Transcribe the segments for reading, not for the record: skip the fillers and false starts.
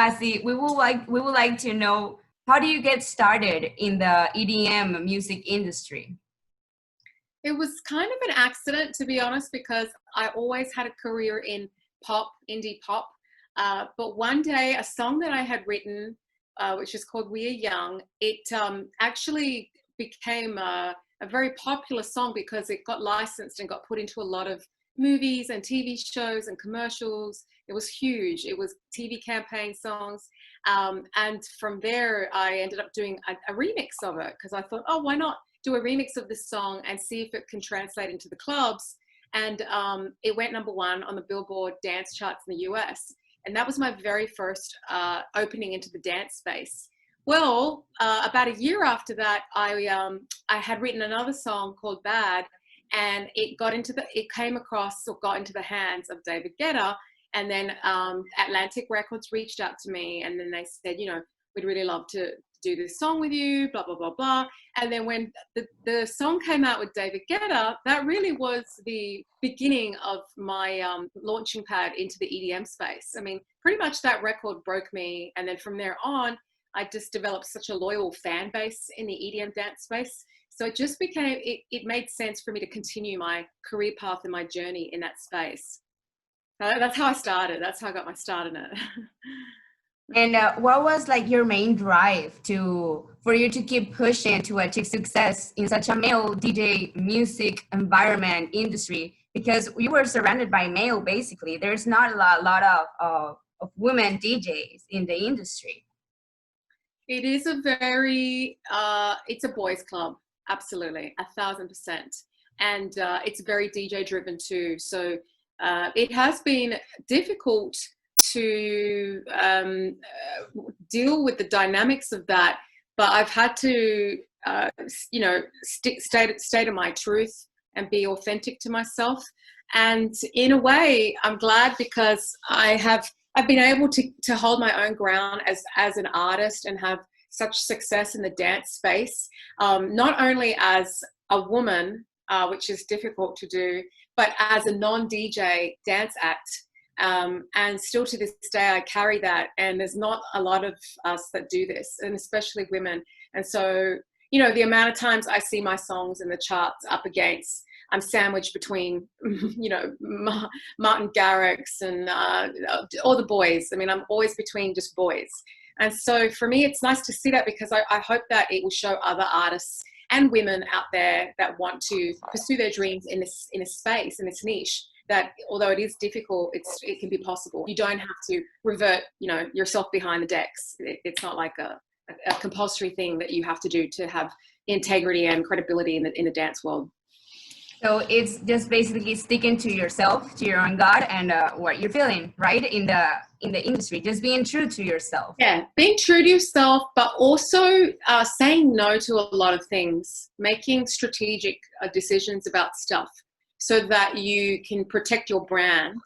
Vassy, we would like to know, how do you get started in the EDM music industry? It was kind of an accident, to be honest, because I always had a career in pop, indie pop. But one day, a song that I had written, which is called We Are Young, it actually became a very popular song because it got licensed and got put into a lot of movies and TV shows and commercials. It was huge. It was TV campaign songs. And from there, I ended up doing a remix of it because I thought, oh, why not do a remix of this song and see if it can translate into the clubs. And it went #1 on the Billboard dance charts in the US. And that was my very first opening into the dance space. Well, about a year after that, I had written another song called Bad, and it got into got into the hands of David Guetta. And then Atlantic Records reached out to me, and then they said, you know, we'd really love to do this song with you, blah, blah, blah, blah. And then when the song came out with David Guetta, that really was the beginning of my launching pad into the EDM space. I mean, pretty much that record broke me. And then from there on, I just developed such a loyal fan base in the EDM dance space. So it just became, it made sense for me to continue my career path and my journey in that space. That's how I started. That's how I got my start in it. And what was like your main drive for you to keep pushing to achieve success in such a male DJ music environment industry? Because you were surrounded by male, basically. There's not a lot of women DJs in the industry. It is a very, it's a boys' club, absolutely, 1000%. And it's very DJ driven too. So it has been difficult to deal with the dynamics of that, but I've had to, you know, stay to my truth and be authentic to myself. And in a way, I'm glad because I've been able to hold my own ground as an artist and have such success in the dance space, not only as a woman, which is difficult to do, but as a non-DJ dance act. And still to this day, I carry that. And there's not a lot of us that do this, and especially women. And so, you know, the amount of times I see my songs in the charts up against, I'm sandwiched between, you know, Martin Garrix and all the boys. I mean, I'm always between just boys. And so for me, it's nice to see that because I hope that it will show other artists and women out there that want to pursue their dreams in a space, in this niche, that although it is difficult, it can be possible. You don't have to revert, you know, yourself behind the decks. It's not like a compulsory thing that you have to do to have integrity and credibility in the dance world. So it's just basically sticking to yourself, to your own God, and what you're feeling, right? In the industry, just being true to yourself. Yeah, being true to yourself, but also saying no to a lot of things, making strategic decisions about stuff so that you can protect your brand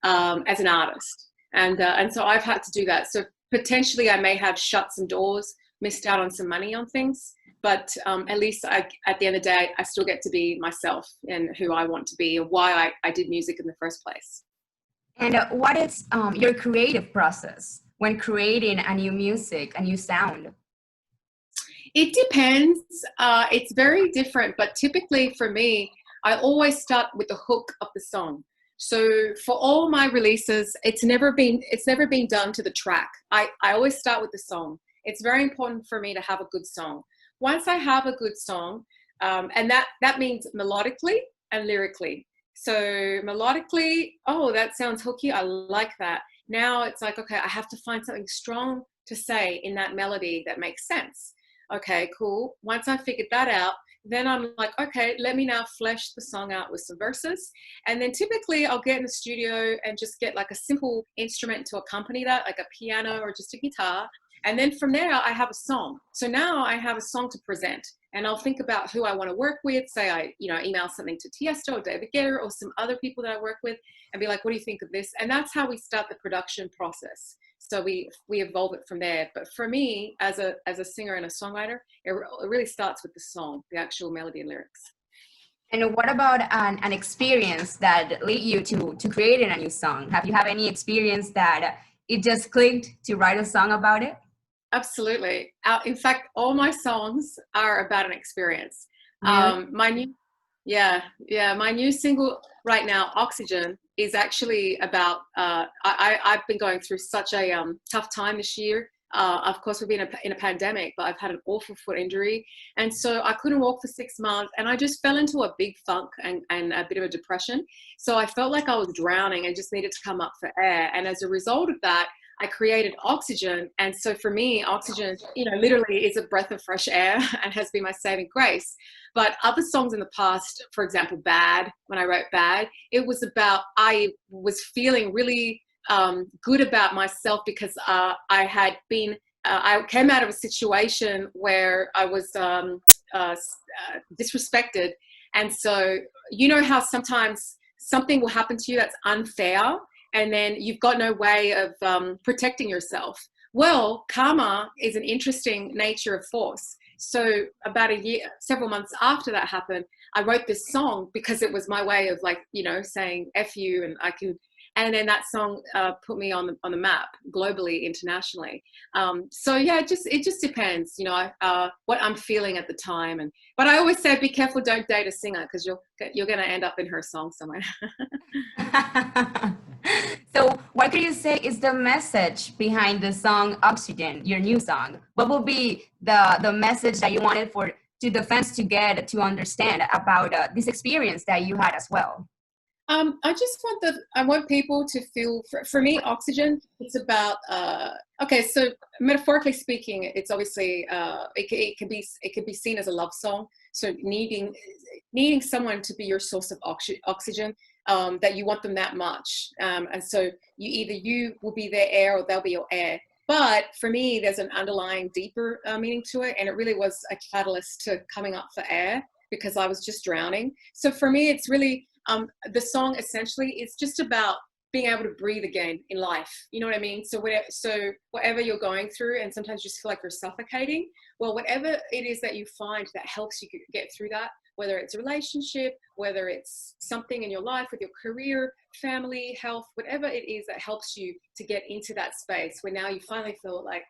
as an artist. And so I've had to do that. So potentially I may have shut some doors, missed out on some money on things, but at least at the end of the day, I still get to be myself and who I want to be and why I did music in the first place. And what is your creative process when creating a new music, a new sound? It depends. It's very different, but typically for me, I always start with the hook of the song. So for all my releases, it's never been done to the track. I always start with the song. It's very important for me to have a good song. Once I have a good song, and that means melodically and lyrically. So melodically, oh, that sounds hooky. I like that. Now it's like, okay, I have to find something strong to say in that melody that makes sense. Okay, cool. Once I figured that out, then I'm like, okay, let me now flesh the song out with some verses. And then typically I'll get in the studio and just get like a simple instrument to accompany that, like a piano or just a guitar. And then from there, I have a song. So now I have a song to present, and I'll think about who I want to work with. Say I, email something to Tiësto or David Guetta or some other people that I work with and be like, what do you think of this? And that's how we start the production process. So we evolve it from there. But for me, as a singer and a songwriter, it really starts with the song, the actual melody and lyrics. And what about an experience that led you to creating a new song? Have you had any experience that it just clicked to write a song about it? Absolutely. In fact, all my songs are about an experience. Really? My new single right now, Oxygen, is actually about, I've been going through such a tough time this year. Of course, we've been in a pandemic, but I've had an awful foot injury. And so I couldn't walk for 6 months, and I just fell into a big funk and a bit of a depression. So I felt like I was drowning and just needed to come up for air. And as a result of that, I created Oxygen. And so for me, Oxygen, literally is a breath of fresh air and has been my saving grace. But other songs in the past, for example, Bad, when I wrote Bad, it was about, I was feeling really good about myself because I came out of a situation where I was disrespected. And so, how sometimes something will happen to you that's unfair, and then you've got no way of protecting yourself. Well, karma is an interesting nature of force. So about several months after that happened, I wrote this song because it was my way of saying F you, and then that song put me on the map globally, internationally. So yeah, it just depends, what I'm feeling at the time. But I always say, be careful, don't date a singer, because you're going to end up in her song somewhere. So what could you say is the message behind the song Oxygen, your new song? What will be the message that you wanted to the fans to get to understand about this experience that you had as well? I want people to feel, for me, Oxygen, it's about, so metaphorically speaking, it's obviously, it can be seen as a love song. So needing someone to be your source of oxygen, that you want them that much. And so you will be their air, or they'll be your air. But for me, there's an underlying deeper meaning to it. And it really was a catalyst to coming up for air, because I was just drowning. So for me, it's really, the song essentially is just about being able to breathe again in life. You know what I mean? So whatever you're going through, and sometimes you just feel like you're suffocating, well, whatever it is that you find that helps you get through that, whether it's a relationship, whether it's something in your life with your career, family, health, whatever it is that helps you to get into that space where now you finally feel like,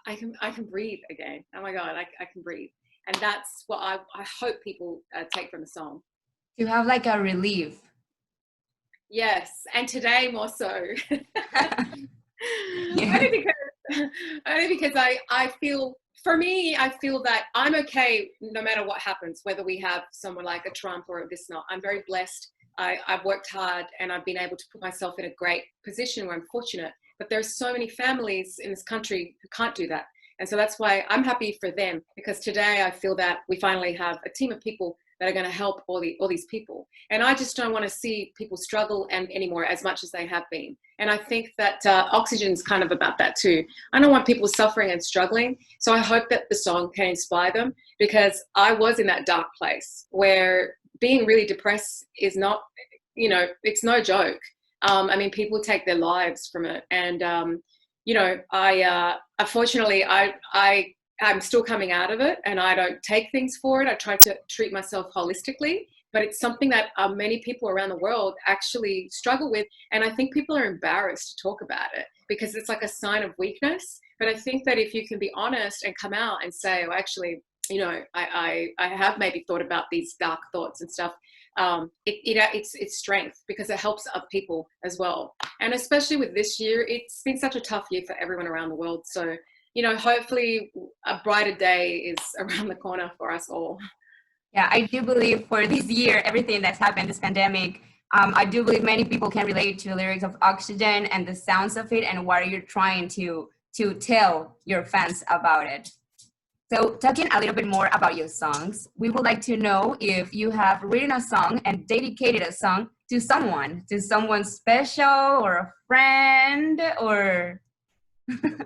I can breathe again. Oh my God, I can breathe. And that's what I hope people take from the song. To have like a relief. Yes, and today more so. Yeah. Only because I feel, for me, I feel that I'm okay no matter what happens, whether we have someone like a Trump or this not. I'm very blessed. I've worked hard, and I've been able to put myself in a great position where I'm fortunate. But there's so many families in this country who can't do that. And so that's why I'm happy for them, because today I feel that we finally have a team of people that are going to help all these people. And I just don't want to see people struggle anymore as much as they have been. And I think that Oxygen's kind of about that too. I don't want people suffering and struggling. So I hope that the song can inspire them, because I was in that dark place where being really depressed is not, it's no joke. I mean, people take their lives from it. And, unfortunately, I'm still coming out of it, and I don't take things for it. I try to treat myself holistically, but it's something that many people around the world actually struggle with. And I think people are embarrassed to talk about it because it's like a sign of weakness. But I think that if you can be honest and come out and say, oh, actually, I have maybe thought about these dark thoughts and stuff, it's strength, because it helps other people as well. And especially with this year, it's been such a tough year for everyone around the world. So, hopefully a brighter day is around the corner for us all. Yeah, I do believe for this year, everything that's happened, this pandemic, I do believe many people can relate to the lyrics of Oxygen and the sounds of it and what you're trying to tell your fans about it. So talking a little bit more about your songs, we would like to know if you have written a song and dedicated a song to someone special or a friend or...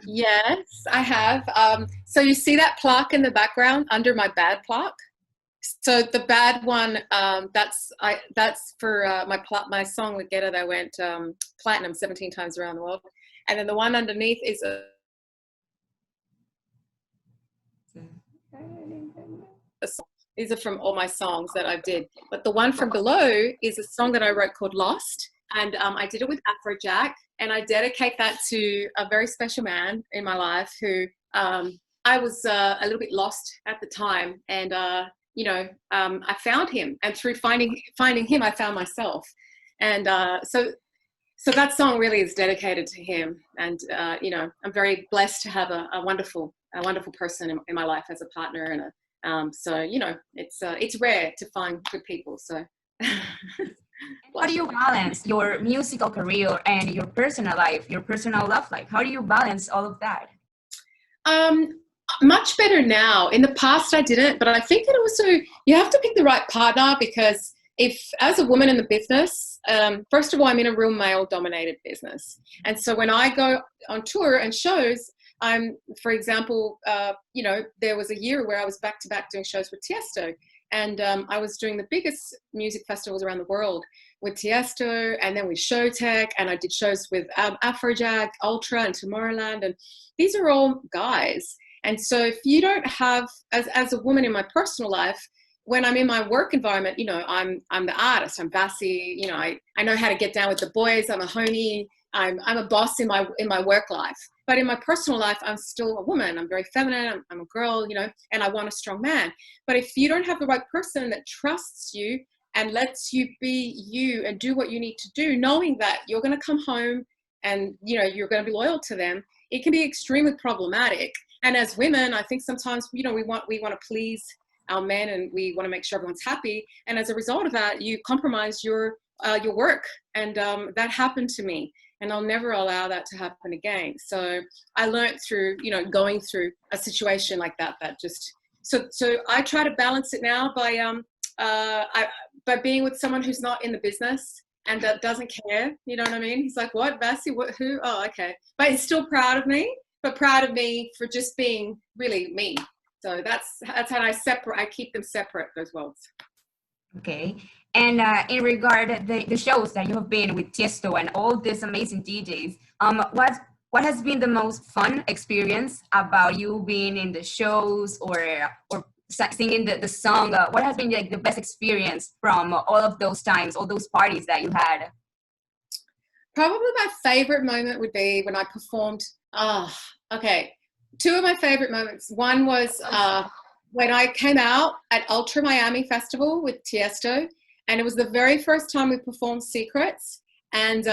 Yes, I have. So you see that plaque in the background under my Bad plaque? So the Bad one, that's for my song with Guetta that went platinum 17 times around the world. And then the one underneath is these are from all my songs that I did. But the one from below is a song that I wrote called Lost. And I did it with Afrojack, and I dedicate that to a very special man in my life who I was a little bit lost at the time, and you know, I found him, and through finding him, I found myself, and so that song really is dedicated to him. And you know, I'm very blessed to have a wonderful person in my life as a partner, and so you know, it's rare to find good people. So. How do you balance your musical career and your personal life, your personal love life? How do you balance all of that? Much better now. In the past I didn't, but I think it also, you have to pick the right partner, because if, as a woman in the business, first of all, I'm in a real male dominated business. And so when I go on tour and shows, I'm, for example, you know, there was a year where I was back to back doing shows with Tiësto. And I was doing the biggest music festivals around the world with Tiësto, and then with Showtech, and I did shows with Afrojack, Ultra, and Tomorrowland, and these are all guys. And so if you don't have, as a woman in my personal life, when I'm in my work environment, you know, I'm the artist, I'm VASSY, you know, I know how to get down with the boys, I'm a homie, I'm a boss in my work life. But in my personal life, I'm still a woman. I'm very feminine. I'm a girl, you know, and I want a strong man. But if you don't have the right person that trusts you and lets you be you and do what you need to do, knowing that you're going to come home and, you know, you're going to be loyal to them, it can be extremely problematic. And as women, I think sometimes, you know, we want to please our men, and we want to make sure everyone's happy. And as a result of that, you compromise your work. And that happened to me. And I'll never allow that to happen again. So I learned through, you know, going through a situation like that, so I try to balance it now by being with someone who's not in the business and that doesn't care. You know what I mean? He's like, what, VASSY? What, who? Oh, okay. But he's still proud of me, but proud of me for just being really me. So that's how I keep them separate, those worlds. Okay. And in regard to the shows that you have been with Tiësto and all these amazing DJs, what has been the most fun experience about you being in the shows or singing the song? What has been like the best experience from all of those times, all those parties that you had? Probably my favorite moment would be when I performed. Okay. Two of my favorite moments. One was when I came out at Ultra Miami Festival with Tiësto. And it was the very first time we performed Secrets. And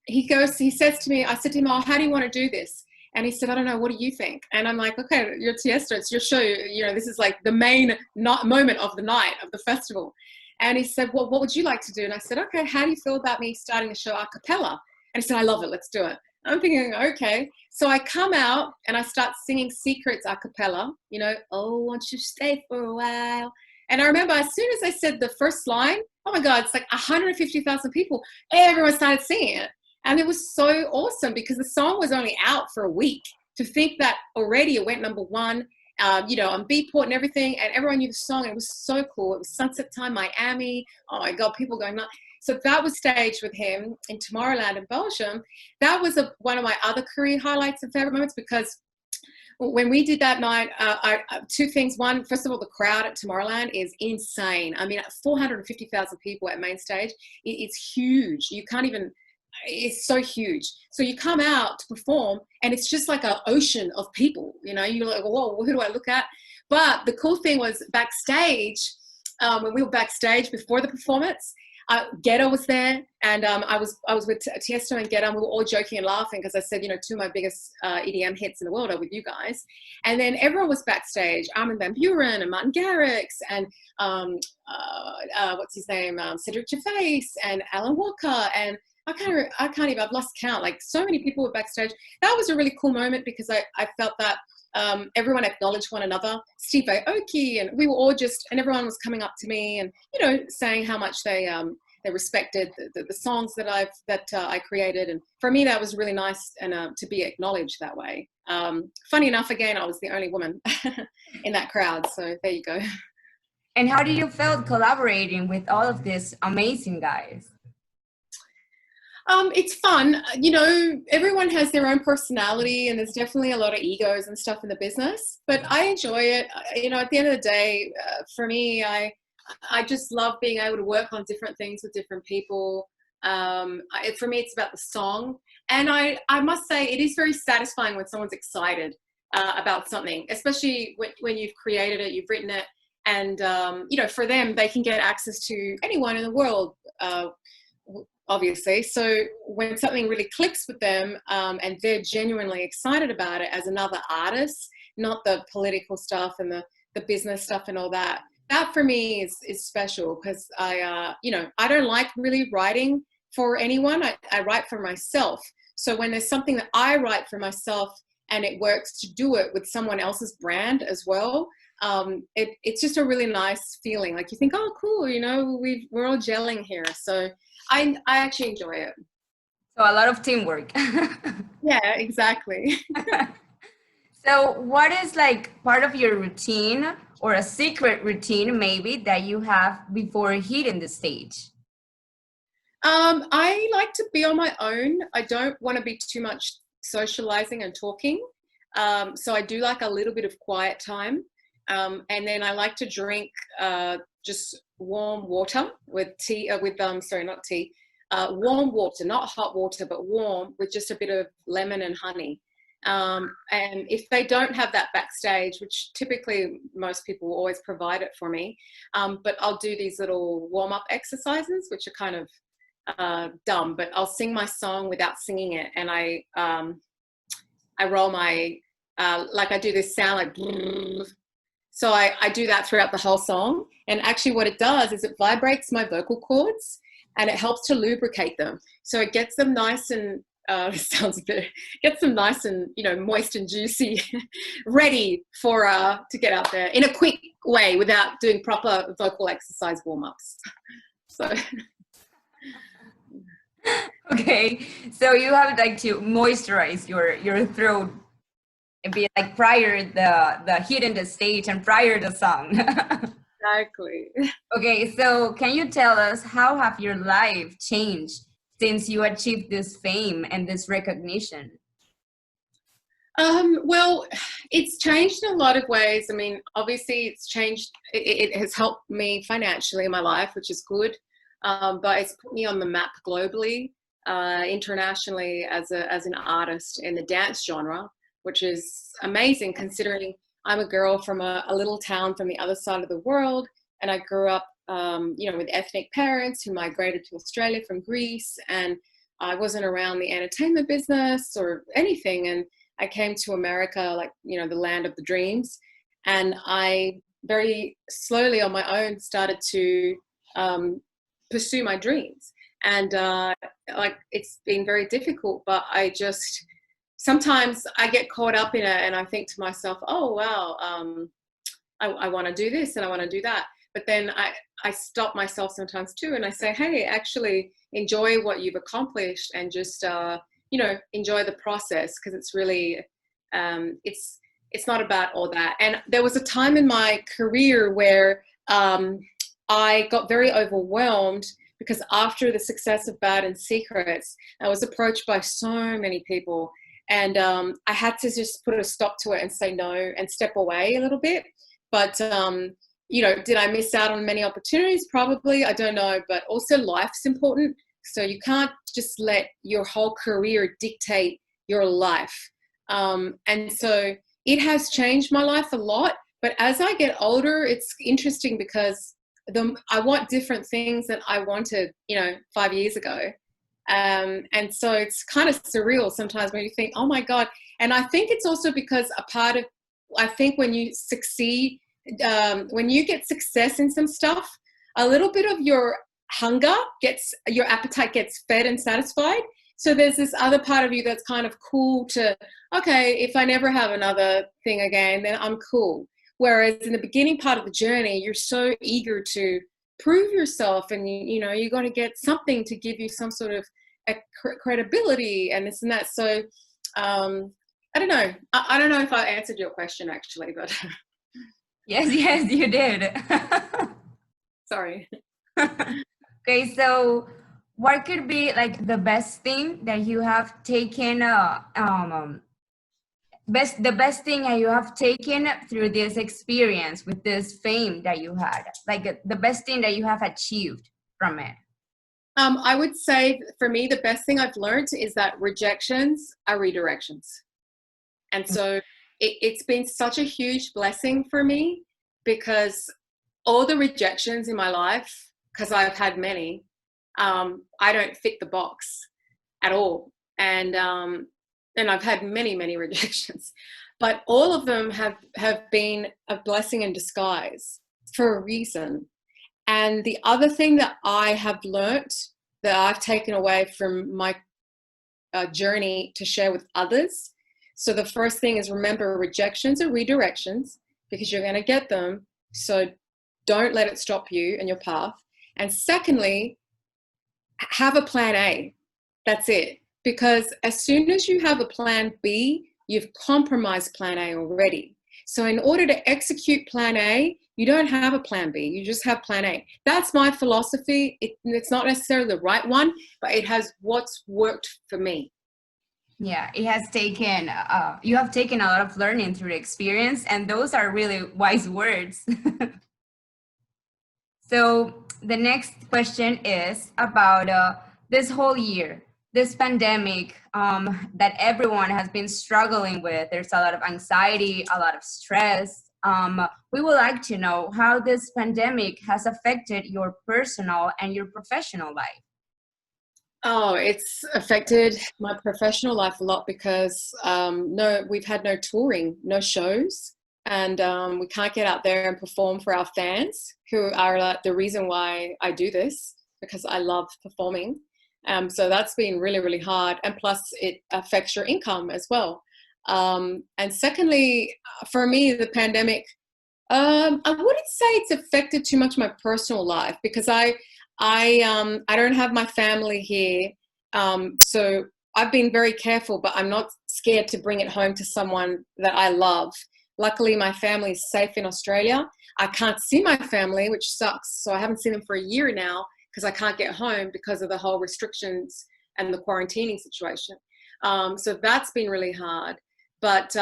he says to me, I said to him, oh, how do you want to do this? And he said, I don't know, what do you think? And I'm like, okay, you're Tiësto, it's your show. You know, this is like the main moment of the night of the festival. And he said, well, what would you like to do? And I said, okay, how do you feel about me starting the show a cappella? And he said, I love it, let's do it. I'm thinking, okay. So I come out and I start singing Secrets a cappella, you know, oh, won't you stay for a while? And I remember as soon as I said the first line, oh my God, it's like 150,000 people. Everyone started singing it. And it was so awesome because the song was only out for a week. To think that already it went #1, you know, on Beatport and everything, and everyone knew the song. And it was so cool. It was sunset time, Miami. Oh my God, people going nuts. So that was staged with him in Tomorrowland in Belgium. That was one of my other career highlights and favorite moments, because when we did that night, two things. One, first of all, the crowd at Tomorrowland is insane. I mean, 450,000 people at main stage. It's huge. You can't even, it's so huge. So you come out to perform and it's just like an ocean of people. You know, you're like, whoa, who do I look at? But the cool thing was backstage, when we were backstage before the performance, Guetta was there, and I was with Tiësto and Guetta, and we were all joking and laughing because I said, you know, two of my biggest EDM hits in the world are with you guys. And then everyone was backstage, Armin van Buuren and Martin Garrix and what's his name, Cedric Gervais and Alan Walker, and I can't even, I've lost count. Like, so many people were backstage. That was a really cool moment because I felt that everyone acknowledged one another. Steve Aoki, and we were all just, and everyone was coming up to me and, you know, saying how much they respected the songs that I created. And for me, that was really nice, and to be acknowledged that way. Funny enough, again, I was the only woman in that crowd. So there you go. And how do you feel collaborating with all of these amazing guys? It's fun. You know, everyone has their own personality, and there's definitely a lot of egos and stuff in the business, but I enjoy it. You know, at the end of the day, for me, I just love being able to work on different things with different people. For me, it's about the song. And I must say, it is very satisfying when someone's excited about something, especially when you've created it, you've written it, and you know, for them, they can get access to anyone in the world, obviously. So when something really clicks with them, and they're genuinely excited about it as another artist, not the political stuff and the business stuff and all that, that for me is special, because you know, I don't like really writing for anyone. I write for myself. So when there's something that I write for myself and it works to do it with someone else's brand as well, it's just a really nice feeling. Like you think, oh, cool, you know, we're all gelling here. So I actually enjoy it. So a lot of teamwork. Yeah, exactly. So what is like part of your routine, or a secret routine maybe, that you have before hitting the stage? I like to be on my own. I don't want to be too much socializing and talking. So I do like a little bit of quiet time. And then I like to drink just warm water with tea, sorry, not tea, warm water, not hot water, but warm, with just a bit of lemon and honey. And if they don't have that backstage, which typically most people will always provide it for me, but I'll do these little warm-up exercises, which are kind of dumb, but I'll sing my song without singing it, and I roll my like I do this sound like brrr. So I do that throughout the whole song, and actually what it does is it vibrates my vocal cords and it helps to lubricate them, so it gets them nice and sounds a bit, gets them nice and, you know, moist and juicy, ready for to get out there in a quick way without doing proper vocal exercise warm-ups. So Okay, so you have like to moisturize your throat and be like prior the hitting the stage and prior the song. exactly. Okay, so can you tell us, how have your life changed since you achieved this fame and this recognition? Well, it's changed in a lot of ways. I mean, obviously it's changed, it has helped me financially in my life, which is good. But it's put me on the map globally, internationally as an artist in the dance genre, which is amazing considering I'm a girl from a little town from the other side of the world, and I grew up, you know, with ethnic parents who migrated to Australia from Greece, and I wasn't around the entertainment business or anything, and I came to America, like, you know, the land of the dreams, and I very slowly on my own started to pursue my dreams, and like it's been very difficult, but I just sometimes I get caught up in it and I think to myself, oh wow, I want to do this and I want to do that, but then I stop myself sometimes too, and I say, hey, actually enjoy what you've accomplished and just you know, enjoy the process, because it's really it's not about all that. And there was a time in my career where I got very overwhelmed, because after the success of Bad and Secrets, I was approached by so many people, and I had to just put a stop to it and say no and step away a little bit. But you know, did I miss out on many opportunities? Probably, I don't know, but also life's important. So you can't just let your whole career dictate your life. And so it has changed my life a lot, but as I get older, it's interesting because I want different things than I wanted, you know, 5 years ago. And so it's kind of surreal sometimes when you think, oh my God. And I think it's also because I think when you succeed, when you get success in some stuff, a little bit of your your appetite gets fed and satisfied. So there's this other part of you that's kind of cool to, okay, if I never have another thing again, then I'm cool. Whereas in the beginning part of the journey, you're so eager to prove yourself, and you know, you got to get something to give you some sort of credibility and this and that. So I don't know. I don't know if I answered your question actually, but Yes, you did. sorry. Okay, so what could be like the best thing that you have taken the best thing that you have taken through this experience with this fame that you had, like the best thing that you have achieved from it? I would say for me, the best thing I've learned is that rejections are redirections. And so it's been such a huge blessing for me, because all the rejections in my life, because I've had many, I don't fit the box at all. And I've had many, many rejections, but all of them have been a blessing in disguise for a reason. And the other thing that I have learnt, that I've taken away from my journey to share with others. So the first thing is, remember, rejections are redirections, because you're going to get them. So don't let it stop you in your path. And secondly, have a plan A. That's it. Because as soon as you have a plan B, you've compromised plan A already. So in order to execute plan A, you don't have a plan B, you just have plan A. That's my philosophy. It's not necessarily the right one, but it has what's worked for me. Yeah, it has taken, you have taken a lot of learning through experience, and those are really wise words. So the next question is about this whole year, this pandemic that everyone has been struggling with. There's a lot of anxiety, a lot of stress. We would like to know how this pandemic has affected your personal and your professional life. Oh, it's affected my professional life a lot, because we've had no touring, no shows, and we can't get out there and perform for our fans, who are the reason why I do this, because I love performing. So that's been really, really hard. And plus it affects your income as well. And secondly, for me, the pandemic, I wouldn't say it's affected too much my personal life, because I don't have my family here. So I've been very careful, but I'm not scared to bring it home to someone that I love. Luckily, my family is safe in Australia. I can't see my family, which sucks. So I haven't seen them for a year now, because I can't get home because of the whole restrictions and the quarantining situation. So that's been really hard. But,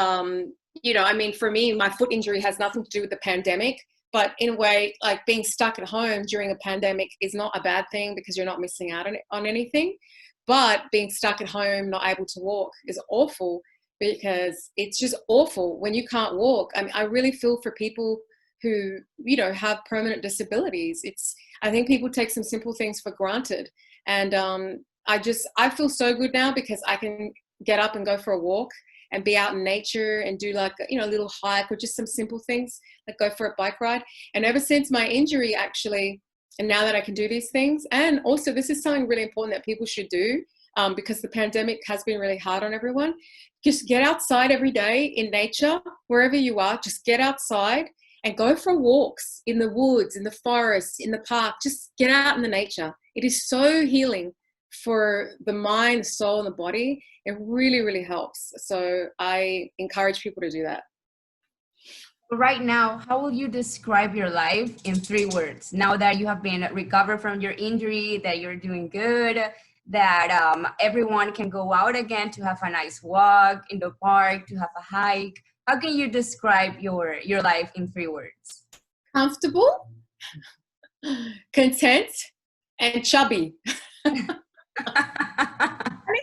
you know, I mean, for me, my foot injury has nothing to do with the pandemic. But in a way, like, being stuck at home during a pandemic is not a bad thing, because you're not missing out on anything. But being stuck at home, not able to walk, is awful, because it's just awful when you can't walk. I mean, I really feel for people who, you know, have permanent disabilities. I think people take some simple things for granted. And I feel so good now, because I can get up and go for a walk and be out in nature and do, like, you know, a little hike, or just some simple things, like go for a bike ride. And ever since my injury, actually, and now that I can do these things, and also this is something really important that people should do, because the pandemic has been really hard on everyone. Just get outside every day in nature, wherever you are. Just get outside and go for walks in the woods, in the forest, in the park. Just get out in the nature. It is so healing for the mind, the soul, and the body. It really, really helps. So I encourage people to do that. Right now, how will you describe your life in 3 words? Now that you have been recovered from your injury, that you're doing good, that everyone can go out again to have a nice walk in the park, to have a hike. How can you describe your life in 3 words? Comfortable, content, and chubby.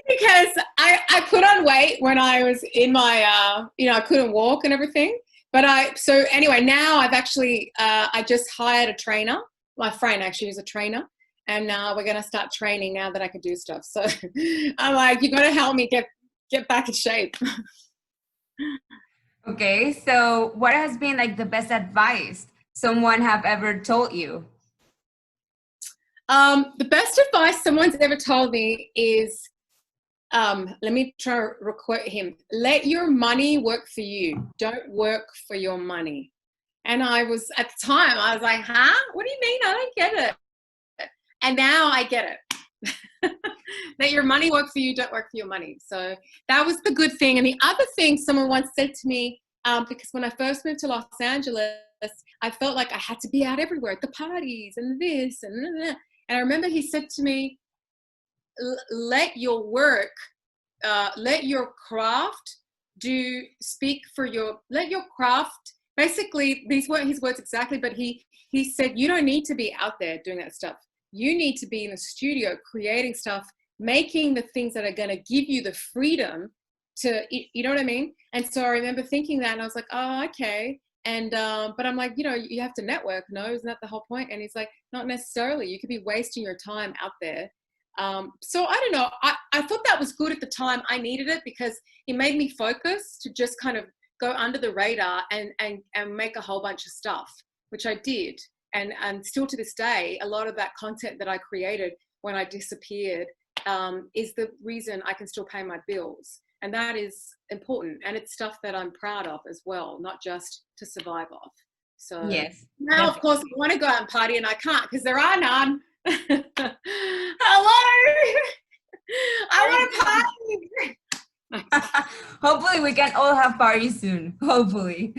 Because I put on weight when I was in my, you know, I couldn't walk and everything. But so anyway, now I've actually, I just hired a trainer. My friend actually is a trainer. And now we're going to start training now that I can do stuff. So I'm like, you got to help me get back in shape. Okay, so what has been like the best advice someone have ever told you? The best advice someone's ever told me is, let me try to quote him. Let your money work for you. Don't work for your money. And I was, at the time, I was like, huh? What do you mean? I don't get it. And now I get it. Let your money work for you, don't work for your money. So that was the good thing. And the other thing someone once said to me, because when I first moved to Los Angeles, I felt like I had to be out everywhere at the parties and this and that. And I remember he said to me, let your work, let your craft let your craft, basically these weren't his words exactly, but he said, you don't need to be out there doing that stuff. You need to be in the studio creating stuff, making the things that are going to give you the freedom to, you know what I mean? And so I remember thinking that, and I was like, oh, okay. And, but I'm like, you know, you have to network. No, isn't that the whole point? And he's like, not necessarily. You could be wasting your time out there. So I don't know. I thought that was good at the time. I needed it because it made me focus to just kind of go under the radar and make a whole bunch of stuff, which I did. And still to this day, a lot of that content that I created when I disappeared is the reason I can still pay my bills. And that is important. And it's stuff that I'm proud of as well, not just to survive off. So Yes, now, of course, I want to go out and party and I can't because there are none. Hello. I want to party. Hopefully we can all have parties soon. Hopefully.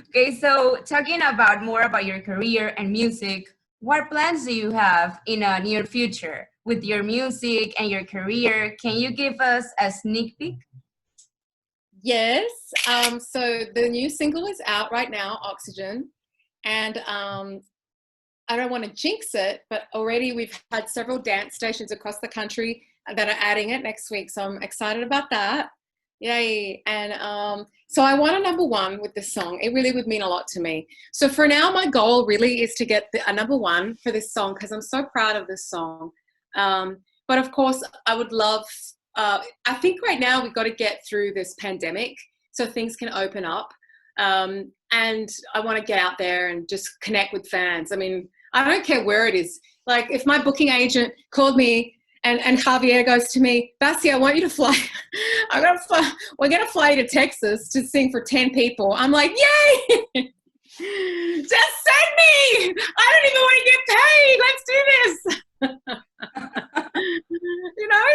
Okay, so talking about more about your career and music, what plans do you have in a near future with your music and your career? Can you give us a sneak peek? Yes. So the new single is out right now, Oxygen, and I don't want to jinx it, but already we've had several dance stations across the country that are adding it next week. So I'm excited about that. Yay. And so I want a #1 with this song. It really would mean a lot to me. So for now, my goal really is to get a #1 for this song because I'm so proud of this song. But of course, I would love, I think right now we've got to get through this pandemic so things can open up. And I want to get out there and just connect with fans. I mean, I don't care where it is. Like if my booking agent called me and Javier goes to me, Vassy, I want you to fly. We're going to fly you to Texas to sing for 10 people. I'm like, yay! Just send me. I don't even want to get paid. Let's do this. You know?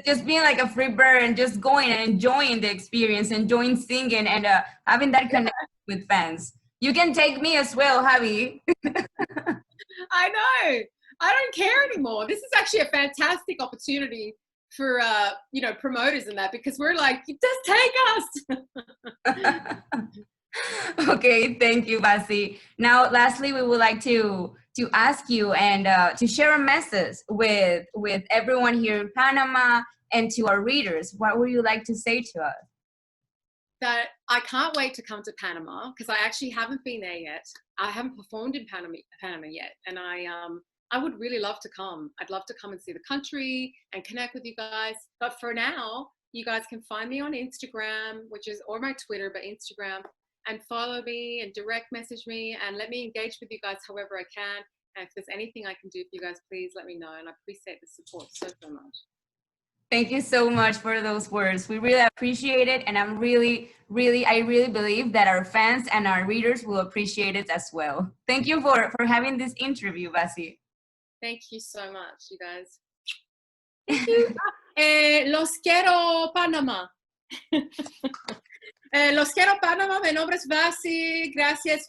Just being like a free bird and just going and enjoying the experience, enjoying singing and having that connection with fans. You can take me as well, Javi. I know. I don't care anymore. This is actually a fantastic opportunity for, you know, promoters and that because we're like, just take us. Okay, thank you, Vassy. Now, lastly, we would like to ask you and to share a message with everyone here in Panama and to our readers. What would you like to say to us? That I can't wait to come to Panama because I actually haven't been there yet. I haven't performed in Panama yet, and I would really love to come. I'd love to come and see the country and connect with you guys. But for now, you guys can find me on Instagram, or my Twitter, but Instagram. And follow me and direct message me and let me engage with you guys however I can. And if there's anything I can do for you guys, please let me know. And I appreciate the support so much. Thank you so much for those words. We really appreciate it. And I really believe that our fans and our readers will appreciate it as well. Thank you for having this interview, Vassy. Thank you so much, you guys. Thank you. Los quiero, Panama. Los quiero, Panama. Mi nombre es Vassy. Gracias.